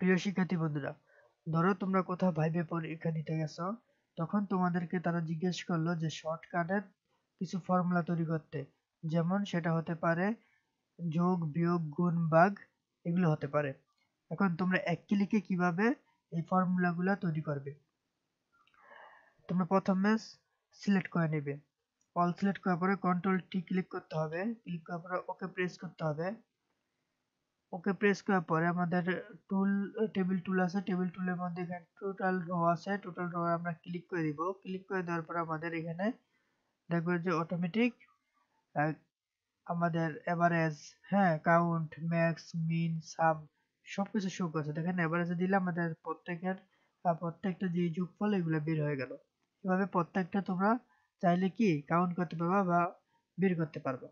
প্রিয় শিক্ষার্থী বন্ধুরা, ধরো তোমরা কোথাও ভাইবে পরীক্ষা দিতে গেছো, তখন তোমাদেরকে তারা জিজ্ঞেস করলো যে শর্টকাটের কিছু ফর্মুলা তৈরি করতে। যেমন সেটা হতে পারে যোগ, বিয়োগ, গুণ, ভাগ, এগুলো হতে পারে। এখন তোমরা এক ক্লিকে কিভাবে এই ফর্মুলা গুলা তৈরি করবে? তোমরা প্রথমে সিলেক্ট করে নেবে। অল সিলেক্ট করার পরে কন্ট্রোল টি ক্লিক করতে হবে। ক্লিক করার পরে ওকে প্রেস করতে হবে। ওকে প্রেস করার পরে আমাদের টুল টেবিল টুল আছে, টেবিল টুলের মধ্যে এখানে টোটাল রো আছে, টোটাল রো আমরা ক্লিক করে দিব। ক্লিক করে দেওয়ার পরে আমাদের এখানে দেখবে যে অটোমেটিক আমাদের এভারেজ, হ্যাঁ, কাউন্ট, ম্যাক্স, মিন, সাম সবকিছু শো করছে। দেখেন এভারেজে দিলে আমাদের প্রত্যেকটা যে যোগফল এগুলো বের হয়ে গেল। এভাবে প্রত্যেকটা তোমরা চাইলে কি কাউন্ট করতে পারবা বা বের করতে পারবা।